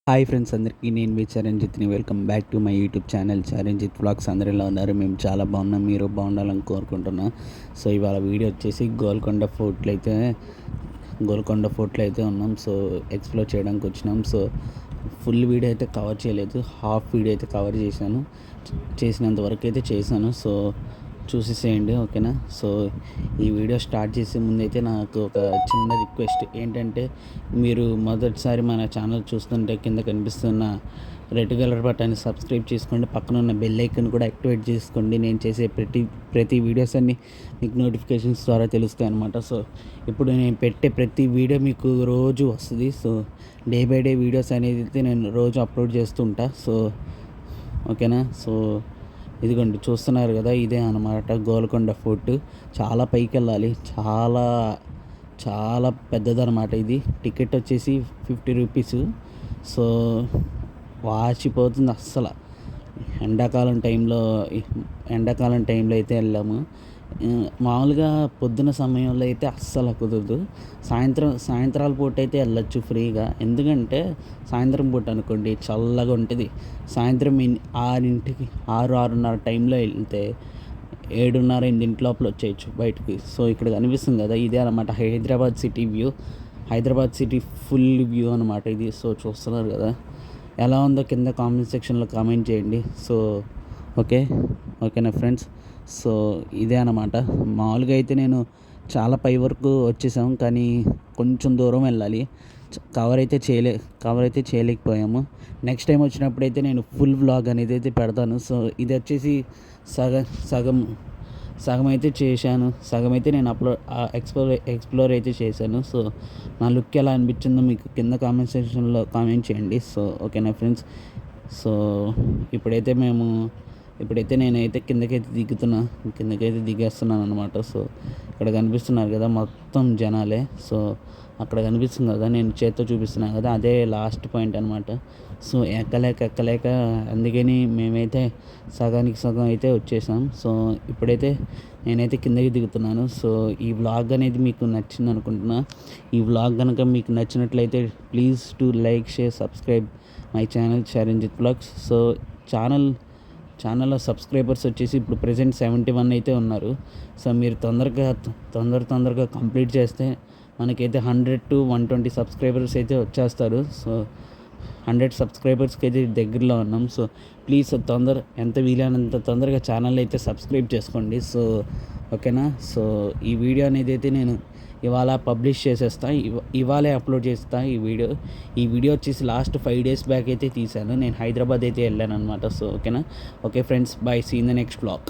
Hi friends, అందరికీ నేను మీ చరణ్జిత్ని. Welcome back to my YouTube channel Charanjit vlogs. అందరూ ఎలా ఉన్నారు? మేము చాలా బాగున్నాం, మీరు బాగుండాలని కోరుకుంటున్నాం. సో ఇవాళ వీడియో వచ్చేసి గోల్కొండ ఫోర్ట్లో అయితే ఉన్నాం. సో ఎక్స్ప్లోర్ చేయడానికి వచ్చినాం. సో ఫుల్ వీడియో అయితే కవర్ చేయలేదు, హాఫ్ వీడియో అయితే కవర్ చేశాను. చేసినంత వరకు అయితే చేశాను. సో చూసేసేయండి, ఓకేనా? సో ఈ వీడియో స్టార్ట్ చేసే ముందైతే నాకు ఒక చిన్న రిక్వెస్ట్ ఏంటంటే, మీరు మొదటిసారి మన ఛానల్ చూస్తుంటే కింద కనిపిస్తున్న రెడ్ కలర్ బటన్ని సబ్స్క్రైబ్ చేసుకోండి, పక్కన ఉన్న బెల్ ఐకన్ కూడా యాక్టివేట్ చేసుకోండి. నేను చేసే ప్రతి వీడియోస్ అన్నీ మీకు నోటిఫికేషన్స్ ద్వారా తెలుస్తాయి అన్నమాట. సో ఇప్పుడు నేను పెట్టే ప్రతి వీడియో మీకు రోజు వస్తుంది. So day by day videos అనేది అయితే నేను రోజు అప్లోడ్ చేస్తుంటా. సో ఓకేనా? సో ఇదిగోండి, చూస్తున్నారు కదా, ఇదే అన్నమాట గోల్కొండ ఫోర్ట్. చాలా పైకి వెళ్ళాలి, చాలా చాలా పెద్దదన్నమాట. ఇది టికెట్ వచ్చేసి 50 రూపీస్. సో వాచిపోతుంది అస్సలు. ఎండాకాలం టైంలో అయితే వెళ్ళాము. మామూలుగా పొద్దున సమయంలో అయితే అస్సలు కుదరదు. సాయంత్రాల పూట అయితే వెళ్ళొచ్చు ఫ్రీగా. ఎందుకంటే సాయంత్రం పూట అనుకోండి చల్లగా ఉంటుంది. సాయంత్రం 6:30 టైంలో వెళ్తే 7:30 లోపల వచ్చేయచ్చు బయటికి. సో ఇక్కడ కనిపిస్తుంది కదా, ఇదే అనమాట Hyderabad city view. Hyderabad city full view అనమాట ఇది. సో చూస్తున్నారు కదా, ఎలా ఉందో కింద కామెంట్ సెక్షన్లో కామెంట్ చేయండి. సో ఓకేనా ఫ్రెండ్స్? సో ఇదే అన్నమాట. మామూలుగా అయితే నేను చాలా పై వరకు వచ్చేసాం, కానీ కొంచెం దూరం వెళ్ళాలి. కవర్ అయితే చేయలేకపోయాము. నెక్స్ట్ టైం వచ్చినప్పుడైతే నేను ఫుల్ వ్లాగ్ అనేది అయితే పెడతాను. సో ఇది వచ్చేసి సగం అయితే చేశాను, సగం అయితే నేను ఎక్స్ప్లోర్ అయితే చేశాను. సో నా లుక్ ఎలా అనిపించిందో మీకు కింద కామెంట్ సెక్షన్లో కామెంట్ చేయండి. సో ఓకేనా ఫ్రెండ్స్? సో ఇప్పుడైతే నేనైతే కిందకైతే దిగేస్తున్నాను అనమాట. సో ఇక్కడ కనిపిస్తున్నారు కదా, మొత్తం జనాలే. సో అక్కడ కనిపిస్తుంది కదా, నేను చేత్తో చూపిస్తున్నాను కదా, అదే లాస్ట్ పాయింట్ అనమాట. సో ఎక్కలేక అందుకని మేమైతే సగానికి సగం అయితే వచ్చేసాం. సో ఇప్పుడైతే నేనైతే కిందకి దిగుతున్నాను. సో ఈ వ్లాగ్ అనేది మీకు నచ్చింది అనుకుంటున్నా. ఈ వ్లాగ్ కనుక మీకు నచ్చినట్లయితే please to like, share, subscribe my channel Charanjit vlogs. So ఛానల్లో సబ్స్క్రైబర్స్ వచ్చేసి ఇప్పుడు ప్రెజెంట్ 71 అయితే ఉన్నారు. సో మీరు తొందరగా కంప్లీట్ చేస్తే మనకైతే 100 to 120 సబ్స్క్రైబర్స్ అయితే వచ్చేస్తారు. సో 100 సబ్స్క్రైబర్స్కి అయితే దగ్గరలో ఉన్నాం. సో ప్లీజ్ ఎంత వీలైనంత తొందరగా ఛానల్ అయితే సబ్స్క్రైబ్ చేసుకోండి. సో ఓకేనా? సో ఈ వీడియో అనేది అయితే నేను ఇవాళ పబ్లిష్ చేసేస్తా, ఇవాళే అప్లోడ్ చేస్తా ఈ వీడియో వచ్చేసి లాస్ట్ 5 days బ్యాక్ అయితే తీశాను. నేను హైదరాబాద్ అయితే వెళ్ళాను అనమాట. సో ఓకేనా? Okay friends, bye, see in the next vlog.